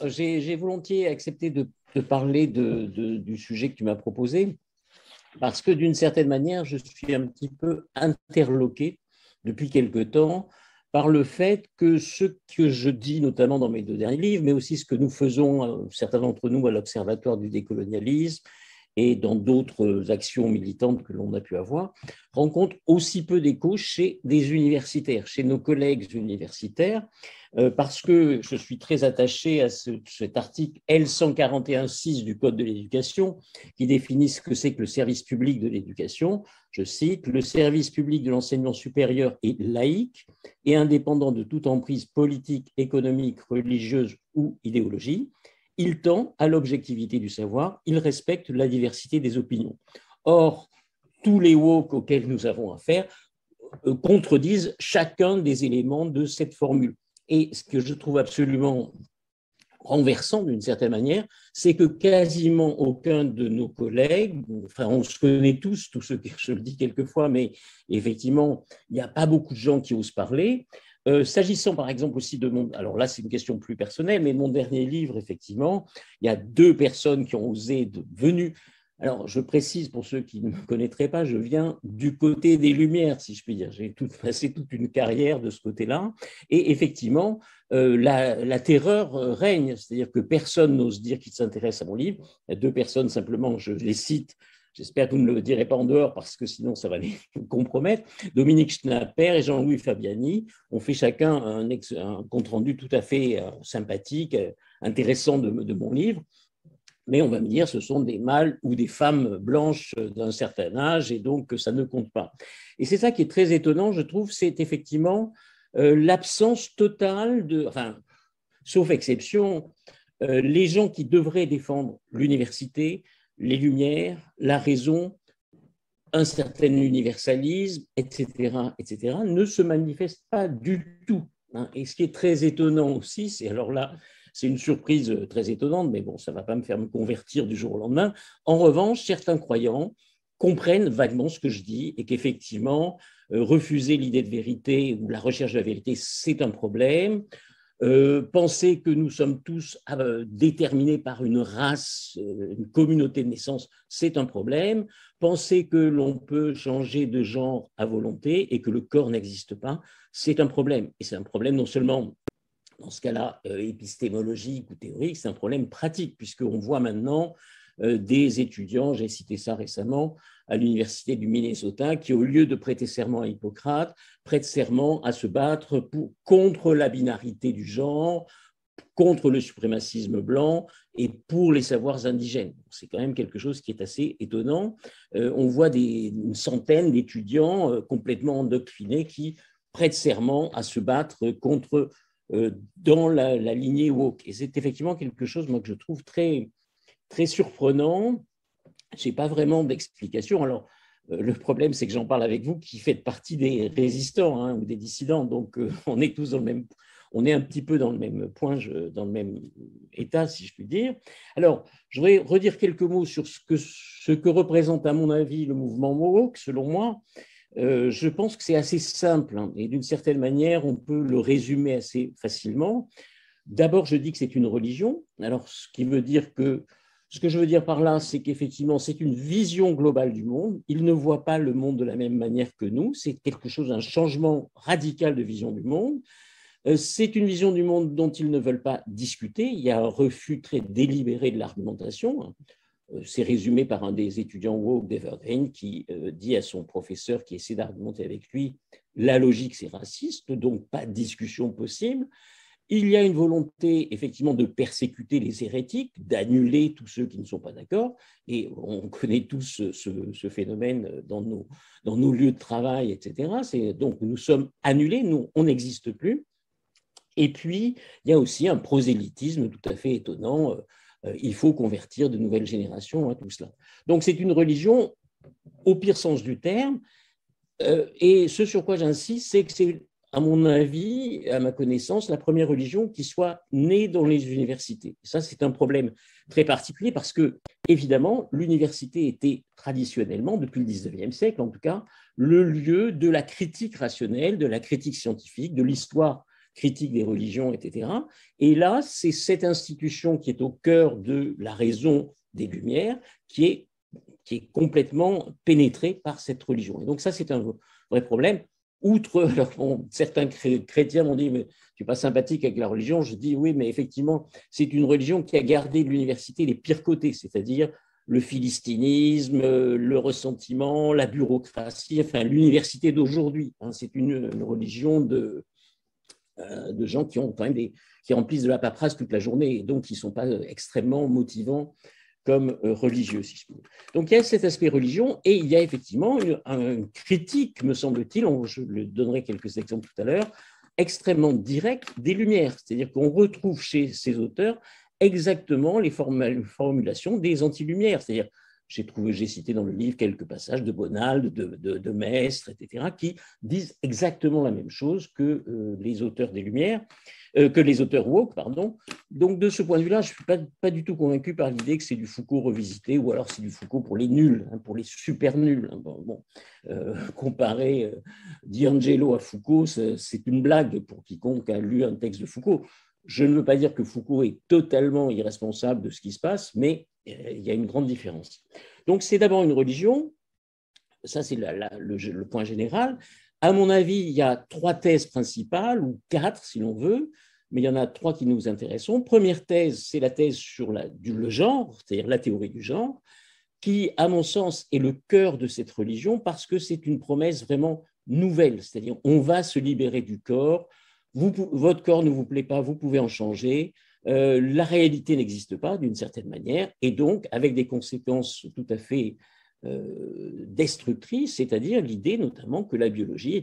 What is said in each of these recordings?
J'ai volontiers accepté de parler du sujet que tu m'as proposé, parce que d'une certaine manière, je suis un petit peu interloqué depuis quelque temps par le fait que ce que je dis, notamment dans mes deux derniers livres, mais aussi ce que nous faisons, certains d'entre nous, à l'Observatoire du décolonialisme et dans d'autres actions militantes que l'on a pu avoir, rencontre aussi peu d'écho chez des universitaires, chez nos collègues universitaires, parce que je suis très attaché à cet article L141-6 du Code de l'éducation qui définit ce que c'est que le service public de l'éducation. Je cite: le service public de l'enseignement supérieur est laïque et indépendant de toute emprise politique, économique, religieuse ou idéologie. Il tend à l'objectivité du savoir, il respecte la diversité des opinions. Or, tous les woke auxquels nous avons affaire contredisent chacun des éléments de cette formule. Et ce que je trouve absolument renversant d'une certaine manière, c'est que quasiment aucun de nos collègues, enfin on se connaît tous ceux que je le dis quelquefois, mais effectivement, il n'y a pas beaucoup de gens qui osent parler. S'agissant par exemple aussi de mon... Alors là, c'est une question plus personnelle, mais mon dernier livre, effectivement, il y a deux personnes qui ont osé venues. Alors, je précise pour ceux qui ne me connaîtraient pas, je viens du côté des Lumières, si je puis dire. J'ai passé toute une carrière de ce côté-là. Et effectivement, la terreur règne, c'est-à-dire que personne n'ose dire qu'il s'intéresse à mon livre. Il y a deux personnes simplement, je les cite. J'espère que vous ne le direz pas en dehors parce que sinon ça va les compromettre. Dominique Schnapper et Jean-Louis Fabiani ont fait chacun un compte-rendu tout à fait sympathique, intéressant de mon livre. Mais on va me dire, ce sont des mâles ou des femmes blanches d'un certain âge et donc ça ne compte pas. Et c'est ça qui est très étonnant, je trouve, c'est effectivement l'absence totale enfin, sauf exception, les gens qui devraient défendre l'université, les Lumières, la raison, un certain universalisme, etc., ne se manifestent pas du tout. Et ce qui est très étonnant aussi, c'est alors là, c'est une surprise très étonnante, mais bon, ça ne va pas me faire me convertir du jour au lendemain. En revanche, certains croyants comprennent vaguement ce que je dis et qu'effectivement, refuser l'idée de vérité ou la recherche de la vérité, c'est un problème. Penser que nous sommes tous déterminés par une race, une communauté de naissance, c'est un problème. Penser que l'on peut changer de genre à volonté et que le corps n'existe pas, c'est un problème. Et c'est un problème non seulement, dans ce cas-là, épistémologique ou théorique, c'est un problème pratique, puisqu'on voit maintenant des étudiants, j'ai cité ça récemment, à l'université du Minnesota, qui, au lieu de prêter serment à Hippocrate, prêtent serment à se battre contre la binarité du genre, contre le suprémacisme blanc et pour les savoirs indigènes. C'est quand même quelque chose qui est assez étonnant. On voit une centaine d'étudiants complètement endoctrinés qui prêtent serment à se battre contre dans la lignée woke. Et c'est effectivement quelque chose, moi, que je trouve très, très surprenant. Je n'ai pas vraiment d'explication. Alors, le problème, c'est que j'en parle avec vous qui faites partie des résistants ou des dissidents. Donc, on est tous dans le même... On est un petit peu dans le même point, dans le même état, si je puis dire. Alors, je voudrais redire quelques mots sur ce que représente, à mon avis, le mouvement woke, selon moi. Je pense que c'est assez simple et d'une certaine manière, on peut le résumer assez facilement. D'abord, je dis que c'est une religion. Alors, ce que je veux dire par là, c'est qu'effectivement, c'est une vision globale du monde. Ils ne voient pas le monde de la même manière que nous. C'est quelque chose, un changement radical de vision du monde. C'est une vision du monde dont ils ne veulent pas discuter. Il y a un refus très délibéré de l'argumentation. C'est résumé par un des étudiants woke d'Evergreen qui dit à son professeur qui essaie d'argumenter avec lui, la logique c'est raciste, donc pas de discussion possible. Il y a une volonté effectivement de persécuter les hérétiques, d'annuler tous ceux qui ne sont pas d'accord, et on connaît tous ce phénomène dans nos lieux de travail, etc. Donc nous sommes annulés, nous, on n'existe plus. Et puis, il y a aussi un prosélytisme tout à fait étonnant. Il faut convertir de nouvelles générations à tout cela. Donc, c'est une religion au pire sens du terme. Et ce sur quoi j'insiste, c'est que c'est, à mon avis, à ma connaissance, la première religion qui soit née dans les universités. Et ça, c'est un problème très particulier parce que, évidemment, l'université était traditionnellement, depuis le 19e siècle en tout cas, le lieu de la critique rationnelle, de la critique scientifique, de l'histoire critique des religions, etc. Et là, c'est cette institution qui est au cœur de la raison des Lumières qui est complètement pénétrée par cette religion. Et donc ça, c'est un vrai problème. Outre, alors, bon, certains chrétiens m'ont dit, mais tu n'es pas sympathique avec la religion. Je dis, oui, mais effectivement, c'est une religion qui a gardé de l'université les pires côtés, c'est-à-dire le philistinisme, le ressentiment, la bureaucratie, enfin l'université d'aujourd'hui. Hein, c'est une religion de gens qui ont quand même qui remplissent de la paperasse toute la journée et donc qui ne sont pas extrêmement motivants comme religieux, si je peux. Donc il y a cet aspect religion et il y a effectivement une critique, me semble-t-il, je le donnerai quelques exemples tout à l'heure, extrêmement directe des Lumières. C'est-à-dire qu'on retrouve chez ces auteurs exactement les formulations des anti-Lumières. C'est-à-dire, j'ai cité dans le livre quelques passages de Bonald, de Maistre, etc., qui disent exactement la même chose que les auteurs des Lumières, que les auteurs woke, pardon. Donc, de ce point de vue-là, je ne suis pas du tout convaincu par l'idée que c'est du Foucault revisité, ou alors c'est du Foucault pour les nuls, hein, pour les super nuls. Hein. Comparer D'Angelo à Foucault, c'est une blague pour quiconque a lu un texte de Foucault. Je ne veux pas dire que Foucault est totalement irresponsable de ce qui se passe, mais il y a une grande différence. Donc, c'est d'abord une religion, ça c'est le point général. À mon avis, il y a 3 thèses principales, ou 4 si l'on veut, mais il y en a 3 qui nous intéressent. Première thèse, c'est la thèse sur le genre, c'est-à-dire la théorie du genre, qui, à mon sens, est le cœur de cette religion parce que c'est une promesse vraiment nouvelle, c'est-à-dire on va se libérer du corps, votre corps ne vous plaît pas, vous pouvez en changer, la réalité n'existe pas d'une certaine manière, et donc avec des conséquences tout à fait destructrices, c'est-à-dire l'idée notamment que la biologie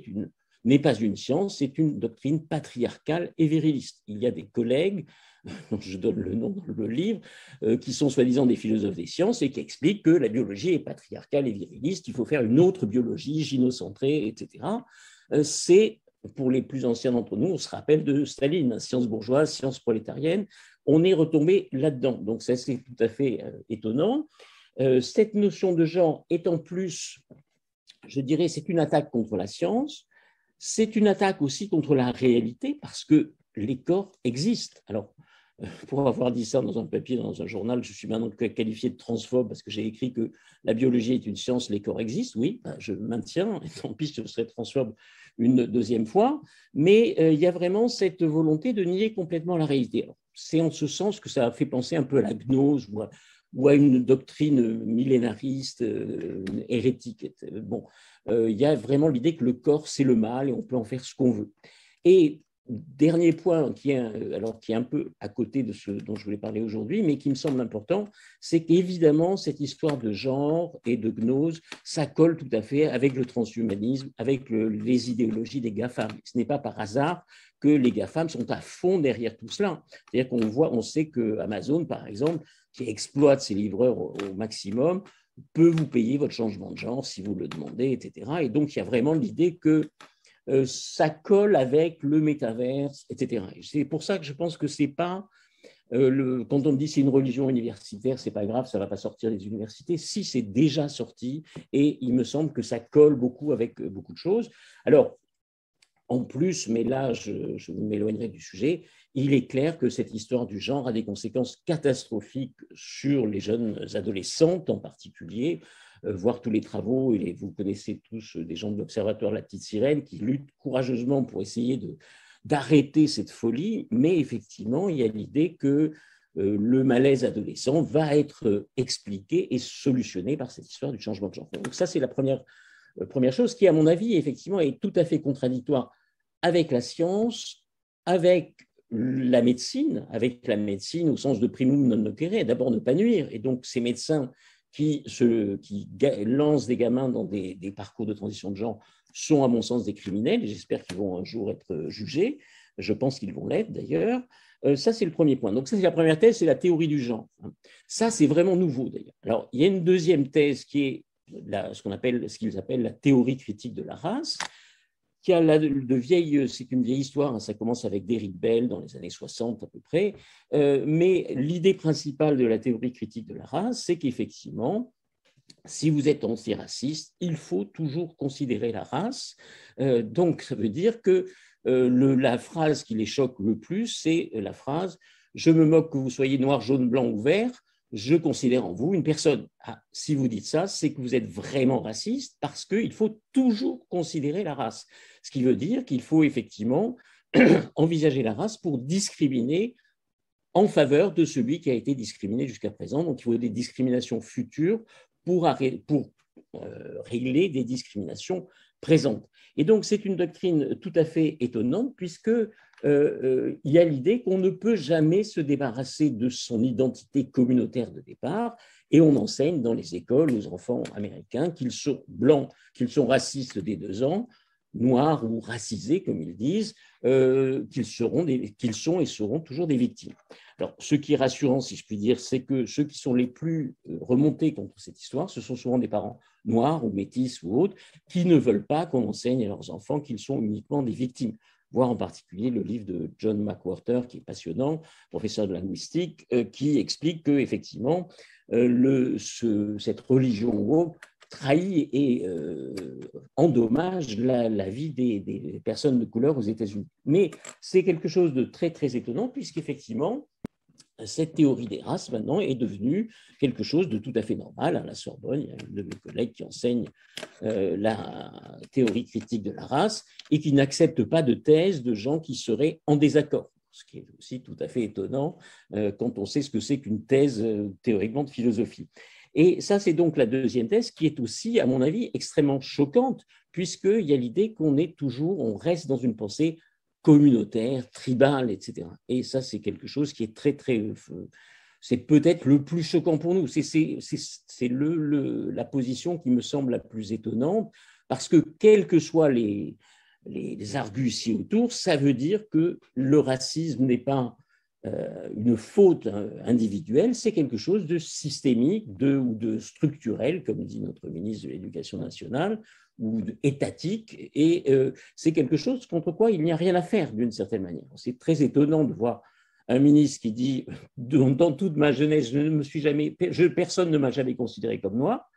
n'est pas une science, c'est une doctrine patriarcale et viriliste. Il y a des collègues, dont je donne le nom dans le livre, qui sont soi-disant des philosophes des sciences et qui expliquent que la biologie est patriarcale et viriliste, il faut faire une autre biologie gynocentrée, etc. C'est, pour les plus anciens d'entre nous, on se rappelle de Staline, science bourgeoise, science prolétarienne, on est retombé là-dedans. Donc ça, c'est tout à fait étonnant. Cette notion de genre est en plus, je dirais, c'est une attaque contre la science, c'est une attaque aussi contre la réalité, parce que les corps existent. Alors, pour avoir dit ça dans un papier, dans un journal, je suis maintenant qualifié de transphobe parce que j'ai écrit que la biologie est une science, les corps existent. Oui, je maintiens, et tant pis, je serai transphobe une deuxième fois, mais il y a vraiment cette volonté de nier complètement la réalité. C'est en ce sens que ça a fait penser un peu à la gnose ou à une doctrine millénariste, hérétique. Bon, il y a vraiment l'idée que le corps, c'est le mal et on peut en faire ce qu'on veut. Et dernier point qui est un peu à côté de ce dont je voulais parler aujourd'hui, mais qui me semble important, c'est qu'évidemment, cette histoire de genre et de gnose, ça colle tout à fait avec le transhumanisme, avec les idéologies des GAFAM. Ce n'est pas par hasard que les GAFAM sont à fond derrière tout cela. C'est-à-dire on sait que Amazon, par exemple, qui exploite ses livreurs au maximum, peut vous payer votre changement de genre si vous le demandez, etc. Et donc, il y a vraiment l'idée que ça colle avec le métaverse, etc. Et c'est pour ça que je pense que c'est pas quand on me dit c'est une religion universitaire, c'est pas grave, ça va pas sortir des universités. Si, c'est déjà sorti, et il me semble que ça colle beaucoup avec beaucoup de choses. Alors, en plus, mais là, je m'éloignerai du sujet, il est clair que cette histoire du genre a des conséquences catastrophiques sur les jeunes adolescentes en particulier, voir tous les travaux, et vous connaissez tous des gens de l'Observatoire La Petite Sirène qui luttent courageusement pour essayer d'arrêter cette folie, mais effectivement, il y a l'idée que le malaise adolescent va être expliqué et solutionné par cette histoire du changement de genre. Donc ça, c'est la première chose qui, à mon avis, effectivement, est tout à fait contradictoire avec la science, avec la médecine au sens de primum non nocere, d'abord ne pas nuire. Et donc, ces médecins qui lancent des gamins dans des parcours de transition de genre sont, à mon sens, des criminels, et j'espère qu'ils vont un jour être jugés. Je pense qu'ils vont l'être, d'ailleurs. Ça, c'est le premier point. Donc, ça, c'est la première thèse, c'est la théorie du genre. Ça, c'est vraiment nouveau, d'ailleurs. Alors, il y a une deuxième thèse qui est ce qu'ils appellent la théorie critique de la race, qui a c'est une vieille histoire, hein, ça commence avec Derrick Bell dans les années 60 à peu près, mais l'idée principale de la théorie critique de la race, c'est qu'effectivement, si vous êtes antiraciste, il faut toujours considérer la race. Donc, ça veut dire que la phrase qui les choque le plus, c'est la phrase « Je me moque que vous soyez noir, jaune, blanc ou vert, je considère en vous une personne ». Ah, si vous dites ça, c'est que vous êtes vraiment raciste parce qu'il faut toujours considérer la race. Ce qui veut dire qu'il faut effectivement envisager la race pour discriminer en faveur de celui qui a été discriminé jusqu'à présent. Donc, il faut des discriminations futures pour régler des discriminations présentes. Et donc, c'est une doctrine tout à fait étonnante puisque il y a l'idée qu'on ne peut jamais se débarrasser de son identité communautaire de départ et on enseigne dans les écoles aux enfants américains qu'ils sont blancs, qu'ils sont racistes dès 2 ans, noirs ou racisés, comme ils disent, qu'ils sont et seront toujours des victimes. Alors, ce qui est rassurant, si je puis dire, c'est que ceux qui sont les plus remontés contre cette histoire, ce sont souvent des parents noirs ou métis ou autres, qui ne veulent pas qu'on enseigne à leurs enfants qu'ils sont uniquement des victimes. Voir en particulier le livre de John McWhorter, qui est passionnant, professeur de linguistique, qui explique qu'effectivement, cette religion woke trahit et endommage la vie des personnes de couleur aux États-Unis. Mais c'est quelque chose de très, très étonnant, puisqu'effectivement, cette théorie des races, maintenant, est devenue quelque chose de tout à fait normal. À la Sorbonne, il y a une de mes collègues qui enseigne la théorie critique de la race et qui n'accepte pas de thèse de gens qui seraient en désaccord. Ce qui est aussi tout à fait étonnant quand on sait ce que c'est qu'une thèse théoriquement de philosophie. Et ça, c'est donc la deuxième thèse qui est aussi, à mon avis, extrêmement choquante, puisqu'il y a l'idée qu'on est toujours, on reste dans une pensée communautaire, tribale, etc. Et ça, c'est quelque chose qui est très, très... c'est peut-être le plus choquant pour nous. C'est la position qui me semble la plus étonnante, parce que quels que soient les argus ici autour, ça veut dire que le racisme n'est pas une faute individuelle, c'est quelque chose de systémique ou de structurel, comme dit notre ministre de l'Éducation nationale, ou étatique, et c'est quelque chose contre quoi il n'y a rien à faire d'une certaine manière. C'est très étonnant de voir un ministre qui dit « dans toute ma jeunesse, personne ne m'a jamais considéré comme noir »,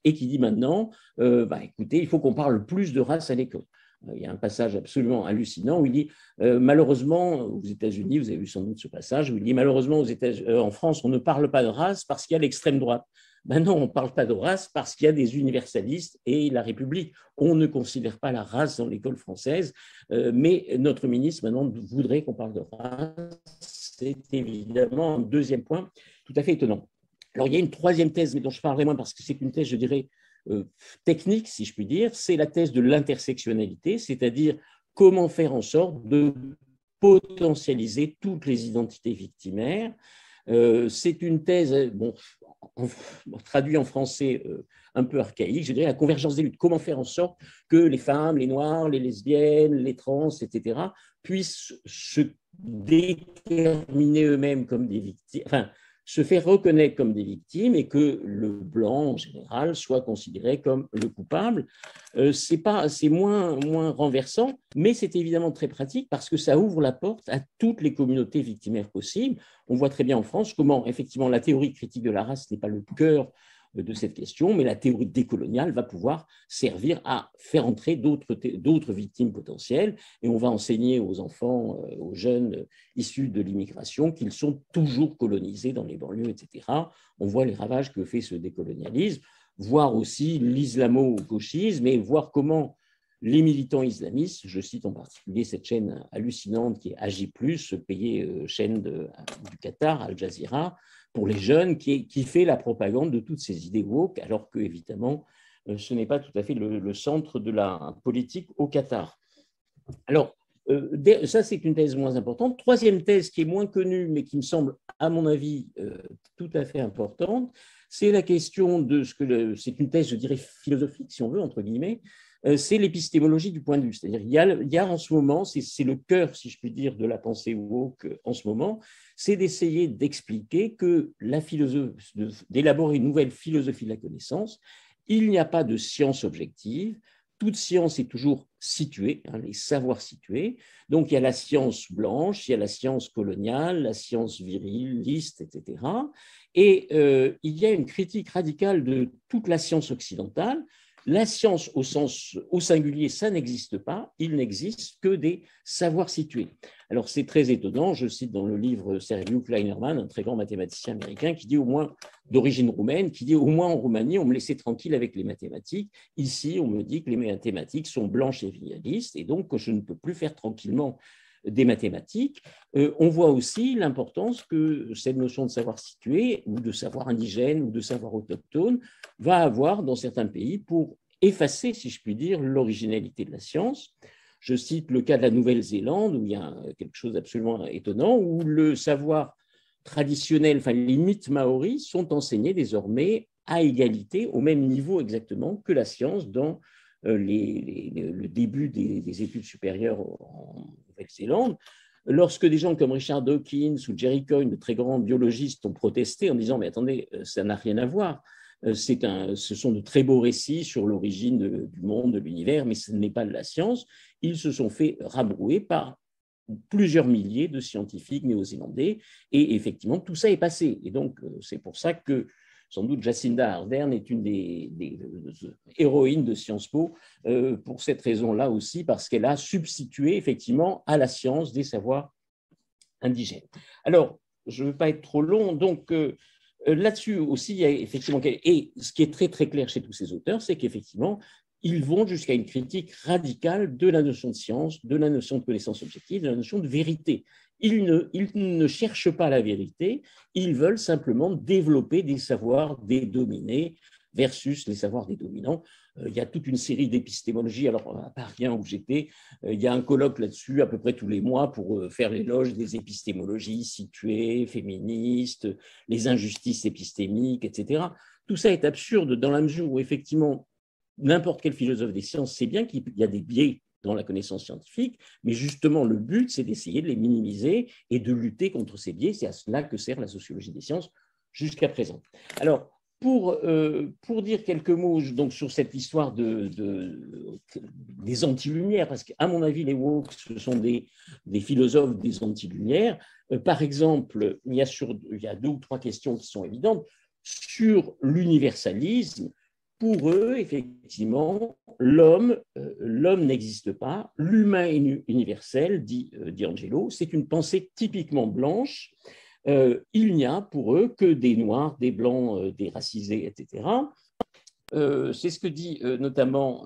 et qui dit maintenant écoutez, il faut qu'on parle plus de race à l'école. Il y a un passage absolument hallucinant où il dit malheureusement, aux États-Unis, vous avez vu sans doute ce passage, où il dit malheureusement, en France, on ne parle pas de race parce qu'il y a l'extrême droite. Ben non, on ne parle pas de race parce qu'il y a des universalistes et la République. On ne considère pas la race dans l'école française, mais notre ministre maintenant voudrait qu'on parle de race. C'est évidemment un deuxième point tout à fait étonnant. Alors, il y a une troisième thèse, mais dont je parlerai moins parce que c'est une thèse, je dirais, technique, si je puis dire, c'est la thèse de l'intersectionnalité, c'est-à-dire comment faire en sorte de potentialiser toutes les identités victimaires. C'est une thèse, traduite en français un peu archaïque, je dirais la convergence des luttes. Comment faire en sorte que les femmes, les noirs, les lesbiennes, les trans, etc., puissent se déterminer eux-mêmes comme des victimes, enfin, se faire reconnaître comme des victimes et que le blanc, en général, soit considéré comme le coupable. C'est moins renversant, mais c'est évidemment très pratique parce que ça ouvre la porte à toutes les communautés victimaires possibles. On voit très bien en France comment, effectivement, la théorie critique de la race n'est pas le cœur de cette question, mais la théorie décoloniale va pouvoir servir à faire entrer d'autres victimes potentielles, et on va enseigner aux enfants, aux jeunes issus de l'immigration qu'ils sont toujours colonisés dans les banlieues, etc. On voit les ravages que fait ce décolonialisme, voir aussi l'islamo-gauchisme et voir comment les militants islamistes, je cite en particulier cette chaîne hallucinante qui est AJ+, payée chaîne du Qatar, Al Jazeera, pour les jeunes, qui fait la propagande de toutes ces idées woke, alors que, évidemment, ce n'est pas tout à fait le centre de la politique au Qatar. Alors, ça, c'est une thèse moins importante. Troisième thèse qui est moins connue, mais qui me semble, à mon avis, tout à fait importante, c'est la question de c'est une thèse, je dirais, philosophique, si on veut, entre guillemets, c'est l'épistémologie du point de vue. C'est-à-dire il y a en ce moment, c'est le cœur, si je puis dire, de la pensée woke en ce moment, c'est d'essayer d'expliquer que d'élaborer une nouvelle philosophie de la connaissance, il n'y a pas de science objective, toute science est toujours située, hein, les savoirs situés. Donc, il y a la science blanche, il y a la science coloniale, la science viriliste, etc. Et il y a une critique radicale de toute la science occidentale. La science au singulier, ça n'existe pas. Il n'existe que des savoirs situés. Alors, c'est très étonnant. Je cite dans le livre Sergiu Kleinerman, un très grand mathématicien américain, qui dit au moins, d'origine roumaine, qui dit au moins en Roumanie, on me laissait tranquille avec les mathématiques. Ici, on me dit que les mathématiques sont blanches et viriliste et donc que je ne peux plus faire tranquillement des mathématiques. On voit aussi l'importance que cette notion de savoir situé ou de savoir indigène ou de savoir autochtone va avoir dans certains pays pour effacer, si je puis dire, l'originalité de la science. Je cite le cas de la Nouvelle-Zélande, où il y a quelque chose d'absolument étonnant, où le savoir traditionnel, enfin les mythes maoris, sont enseignés désormais à égalité, au même niveau exactement que la science dans le début des études supérieures en Nouvelle-Zélande. Lorsque des gens comme Richard Dawkins ou Jerry Coyne, de très grands biologistes, ont protesté en disant « mais attendez, ça n'a rien à voir ». Ce sont de très beaux récits sur l'origine du monde, de l'univers, mais ce n'est pas de la science. Ils se sont fait rabrouer par plusieurs milliers de scientifiques néo-zélandais, et effectivement, tout ça est passé. Et donc, c'est pour ça que, sans doute, Jacinda Ardern est une des héroïnes de Sciences Po, pour cette raison-là aussi, parce qu'elle a substitué effectivement à la science des savoirs indigènes. Alors, je ne veux pas être trop long, donc là-dessus aussi, il y a effectivement, et ce qui est très très clair chez tous ces auteurs, c'est qu'effectivement, ils vont jusqu'à une critique radicale de la notion de science, de la notion de connaissance objective, de la notion de vérité. Ils ne cherchent pas la vérité, ils veulent simplement développer des savoirs des dominés versus les savoirs des dominants. Il y a toute une série d'épistémologies. Alors, à Paris où j'étais, il y a un colloque là-dessus à peu près tous les mois pour faire l'éloge des épistémologies situées, féministes, les injustices épistémiques, etc. Tout ça est absurde dans la mesure où, effectivement, n'importe quel philosophe des sciences sait bien qu'il y a des biais dans la connaissance scientifique, mais justement, le but, c'est d'essayer de les minimiser et de lutter contre ces biais. C'est à cela que sert la sociologie des sciences jusqu'à présent. Alors, pour dire quelques mots donc, sur cette histoire des anti-lumières, parce qu'à mon avis, les woke, ce sont des philosophes des anti-lumières. Par exemple, il y a 2 ou 3 questions qui sont évidentes. Sur l'universalisme, pour eux, effectivement, l'homme n'existe pas. L'humain est universel, dit Angelo, c'est une pensée typiquement blanche. Il n'y a pour eux que des noirs, des blancs, des racisés, etc. C'est ce que dit notamment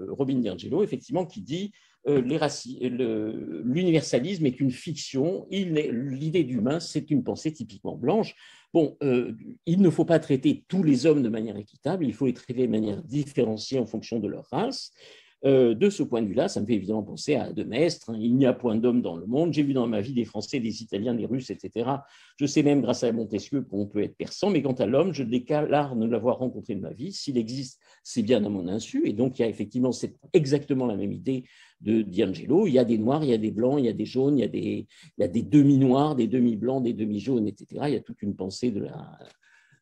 Robin DiAngelo, effectivement, qui dit l'universalisme est une fiction, l'idée d'humain, c'est une pensée typiquement blanche. Bon, il ne faut pas traiter tous les hommes de manière équitable, il faut les traiter de manière différenciée en fonction de leur race. De ce point de vue-là, ça me fait évidemment penser à De Maistre, hein, il n'y a point d'homme dans le monde. J'ai vu dans ma vie des Français, des Italiens, des Russes, etc. Je sais même, grâce à Montesquieu, qu'on peut être persan, mais quant à l'homme, je déclare ne l'avoir rencontré de ma vie. S'il existe, c'est bien à mon insu. Et donc, il y a effectivement exactement la même idée de DiAngelo. Il y a des noirs, il y a des blancs, il y a des jaunes, il y a des demi-noirs, des demi-blancs, des demi-jaunes, etc. Il y a toute une pensée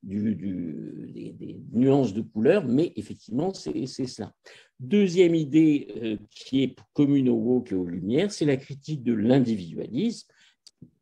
des nuances de couleurs, mais effectivement, c'est cela. Deuxième idée qui est commune aux woke et aux lumières, c'est la critique de l'individualisme.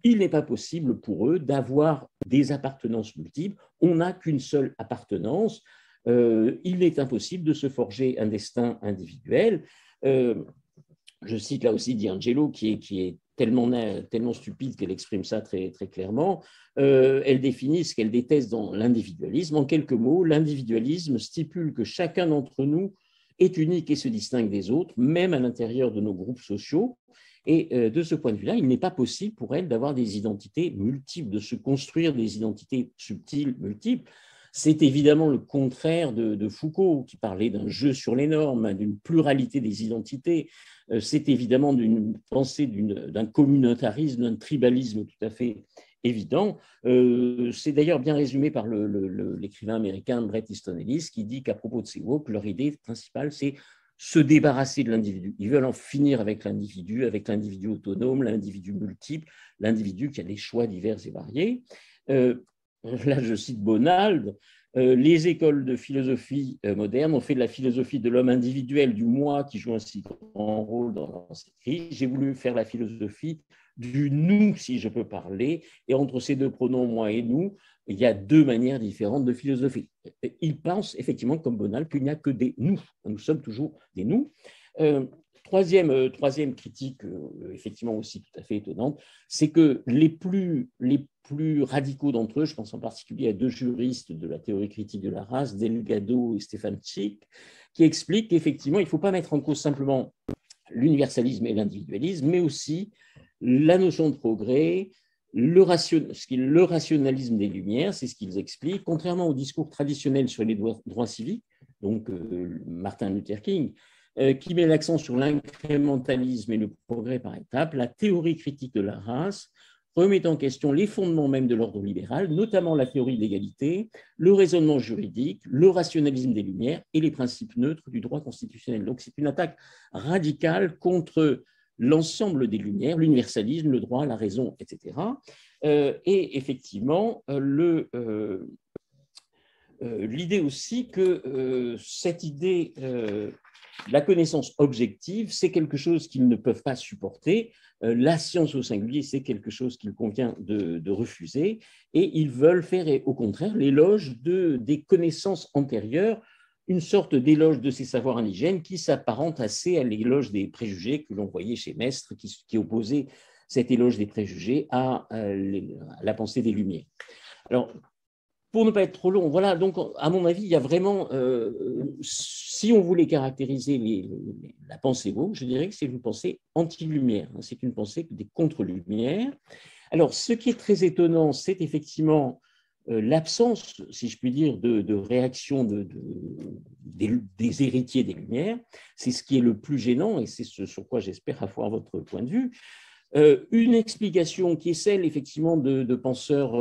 Il n'est pas possible pour eux d'avoir des appartenances multiples. On n'a qu'une seule appartenance. Il est impossible de se forger un destin individuel. Je cite là aussi DiAngelo, qui est tellement stupide qu'elle exprime ça très, très clairement. Elle définit ce qu'elle déteste dans l'individualisme. En quelques mots, l'individualisme stipule que chacun d'entre nous est unique et se distingue des autres, même à l'intérieur de nos groupes sociaux. Et de ce point de vue-là, il n'est pas possible pour elle d'avoir des identités multiples, de se construire des identités subtiles, multiples. C'est évidemment le contraire de Foucault, qui parlait d'un jeu sur les normes, d'une pluralité des identités. C'est évidemment d'une pensée d'un communautarisme, d'un tribalisme tout à fait évident. C'est d'ailleurs bien résumé par l'écrivain américain Bret Easton Ellis, qui dit qu'à propos de ces woke, leur idée principale, c'est se débarrasser de l'individu. Ils veulent en finir avec l'individu autonome, l'individu multiple, l'individu qui a des choix divers et variés. Là, je cite Bonald, Les écoles de philosophie moderne ont fait de la philosophie de l'homme individuel, du moi, qui joue un si grand rôle dans cette crise. J'ai voulu faire la philosophie du nous, si je peux parler, et entre ces deux pronoms, moi et nous, il y a deux manières différentes de philosopher. Ils pensent effectivement, comme Bonal, qu'il n'y a que des nous. Nous sommes toujours des nous. Troisième critique, effectivement aussi tout à fait étonnante, c'est que les plus radicaux d'entre eux, je pense en particulier à deux juristes de la théorie critique de la race, Delgado et Stefan Cich, qui expliquent qu'effectivement, il ne faut pas mettre en cause simplement l'universalisme et l'individualisme, mais aussi la notion de progrès, le rationalisme des Lumières, c'est ce qu'ils expliquent, contrairement au discours traditionnel sur les droits civiques, donc Martin Luther King, qui met l'accent sur l'incrémentalisme et le progrès par étapes, la théorie critique de la race remet en question les fondements même de l'ordre libéral, notamment la théorie de l'égalité, le raisonnement juridique, le rationalisme des Lumières et les principes neutres du droit constitutionnel. Donc c'est une attaque radicale contre l'ensemble des Lumières, l'universalisme, le droit, la raison, etc. Et effectivement, l'idée aussi que cette idée, la connaissance objective, c'est quelque chose qu'ils ne peuvent pas supporter. La science au singulier, c'est quelque chose qu'il convient de refuser. Et ils veulent faire, au contraire, l'éloge des connaissances antérieures, une sorte d'éloge de ces savoirs indigènes qui s'apparente assez à l'éloge des préjugés que l'on voyait chez Maistre, qui opposait cet éloge des préjugés à la pensée des Lumières. Alors, pour ne pas être trop long, voilà, donc à mon avis, il y a vraiment, si on voulait caractériser la pensée woke, je dirais que c'est une pensée anti-lumière, c'est une pensée des contre-lumières. Alors, ce qui est très étonnant, c'est effectivement l'absence, si je puis dire, de réaction des héritiers des Lumières. C'est ce qui est le plus gênant et c'est ce sur quoi j'espère avoir votre point de vue. Une explication qui est celle effectivement de penseurs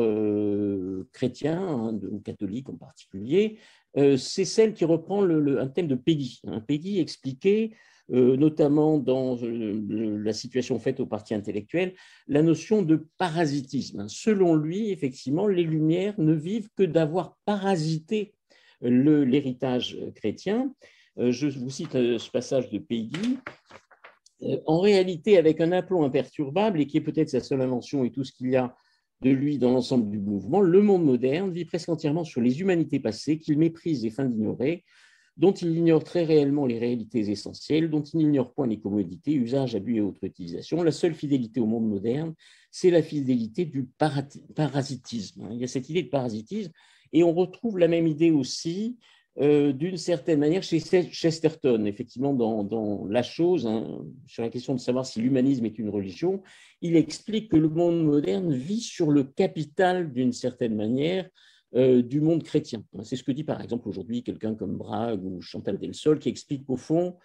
chrétiens, hein, ou catholiques en particulier, c'est celle qui reprend un thème de Peggy. Peggy expliquait, notamment dans la situation faite au parti intellectuel, la notion de parasitisme. Selon lui, effectivement, les Lumières ne vivent que d'avoir parasité l'héritage chrétien. Je vous cite ce passage de Peggy. En réalité, avec un aplomb imperturbable, et qui est peut-être sa seule invention et tout ce qu'il y a de lui dans l'ensemble du mouvement, le monde moderne vit presque entièrement sur les humanités passées qu'il méprise et feint d'ignorer, dont il ignore très réellement les réalités essentielles, dont il n'ignore point les commodités, usages, abus et autres utilisations. La seule fidélité au monde moderne, c'est la fidélité du parasitisme. Il y a cette idée de parasitisme, et on retrouve la même idée aussi d'une certaine manière chez Chesterton, effectivement, dans La Chose, hein, sur la question de savoir si l'humanisme est une religion, il explique que le monde moderne vit sur le capital, d'une certaine manière, du monde chrétien. C'est ce que dit par exemple aujourd'hui quelqu'un comme Brague ou Chantal Delsol, qui explique qu'au fond,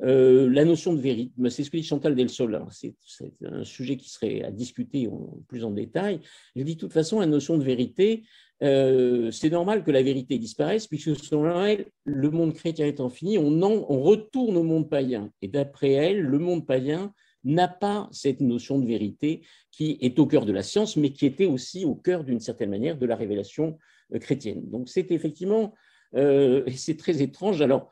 la notion de vérité, c'est ce que dit Chantal Delsol, c'est un sujet qui serait à discuter plus en détail. Je dis de toute façon, la notion de vérité, c'est normal que la vérité disparaisse, puisque selon elle, le monde chrétien étant fini, on retourne au monde païen. Et d'après elle, le monde païen n'a pas cette notion de vérité qui est au cœur de la science, mais qui était aussi au cœur, d'une certaine manière, de la révélation chrétienne. Donc c'est effectivement, c'est très étrange. Alors,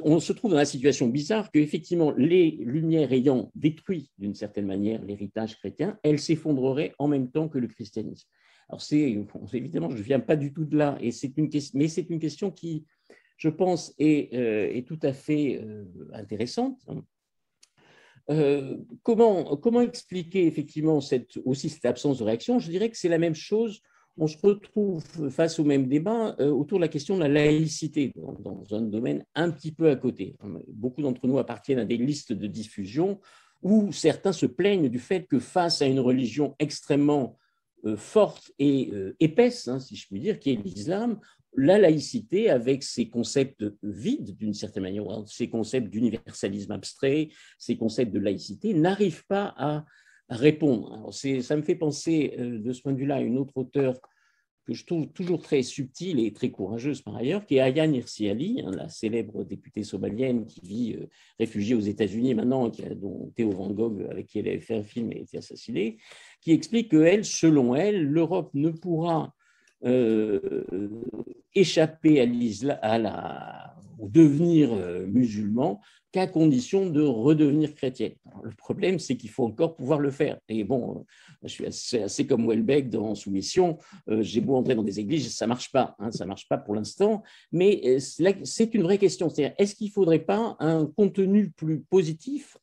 on se trouve dans la situation bizarre qu'effectivement, les Lumières ayant détruit, d'une certaine manière, l'héritage chrétien, elles s'effondreraient en même temps que le christianisme. Alors, évidemment, je ne viens pas du tout de là, mais c'est une question qui, je pense, est tout à fait intéressante. Comment expliquer effectivement cette absence de réaction? Je dirais que c'est la même chose. On se retrouve face au même débat autour de la question de la laïcité, dans un domaine un petit peu à côté. Beaucoup d'entre nous appartiennent à des listes de diffusion où certains se plaignent du fait que face à une religion extrêmement forte et épaisse, hein, si je puis dire, qui est l'islam, la laïcité, avec ses concepts vides, d'une certaine manière, ses concepts d'universalisme abstrait, ses concepts de laïcité, n'arrive pas à répondre. Alors ça me fait penser, de ce point de vue-là, à une autre auteure que je trouve toujours très subtile et très courageuse par ailleurs, qui est Ayaan Hirsi Ali, hein, la célèbre députée somalienne qui vit réfugiée aux États-Unis maintenant, dont Theo Van Gogh, avec qui elle avait fait un film, a été assassinée, qui explique que selon elle, l'Europe ne pourra échapper au devenir musulman qu'à condition de redevenir chrétienne. Alors, le problème, c'est qu'il faut encore pouvoir le faire. Et bon, je suis assez comme Houellebecq dans Soumission. J'ai beau entrer dans des églises, ça ne marche pas. Hein, ça ne marche pas pour l'instant. Mais c'est une vraie question. C'est-à-dire, est-ce qu'il ne faudrait pas un contenu plus positif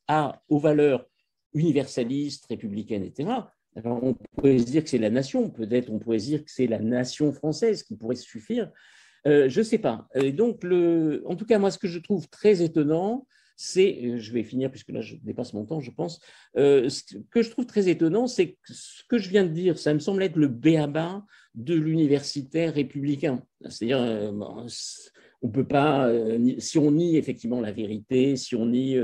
aux valeurs universalistes, républicaines, etc. Alors, on pourrait se dire que c'est la nation. Peut-être on pourrait se dire que c'est la nation française qui pourrait suffire. Je ne sais pas. Et donc, en tout cas, moi, ce que je trouve très étonnant, c'est, je vais finir puisque là, je dépasse mon temps, je pense, ce que je trouve très étonnant, c'est que ce que je viens de dire, ça me semble être le b.a.-ba de l'universitaire républicain. C'est-à-dire, on peut pas, si on nie effectivement la vérité, si on nie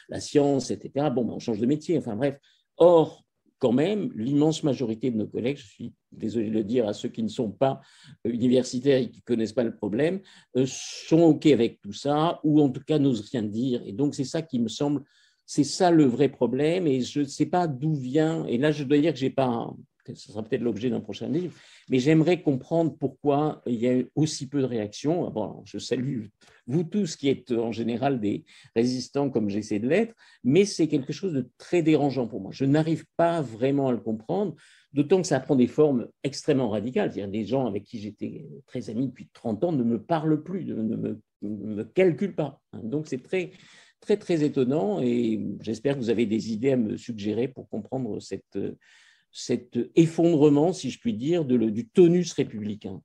la science, etc., bon, ben, on change de métier, enfin bref. Or, quand même, l'immense majorité de nos collègues, je suis désolé de le dire à ceux qui ne sont pas universitaires et qui ne connaissent pas le problème, sont OK avec tout ça, ou en tout cas n'osent rien dire. Et donc, c'est ça qui me semble, c'est ça le vrai problème, et je ne sais pas d'où vient, et là, je dois dire que j'ai pas, ce sera peut-être l'objet d'un prochain livre, mais j'aimerais comprendre pourquoi il y a eu aussi peu de réactions. Bon, je salue vous tous qui êtes en général des résistants comme j'essaie de l'être, mais c'est quelque chose de très dérangeant pour moi. Je n'arrive pas vraiment à le comprendre, d'autant que ça prend des formes extrêmement radicales. C'est-à-dire des gens avec qui j'étais très ami depuis 30 ans ne me parlent plus, ne me calculent pas. Donc c'est très, très, très étonnant et j'espère que vous avez des idées à me suggérer pour comprendre cet effondrement, si je puis dire, du tonus républicain.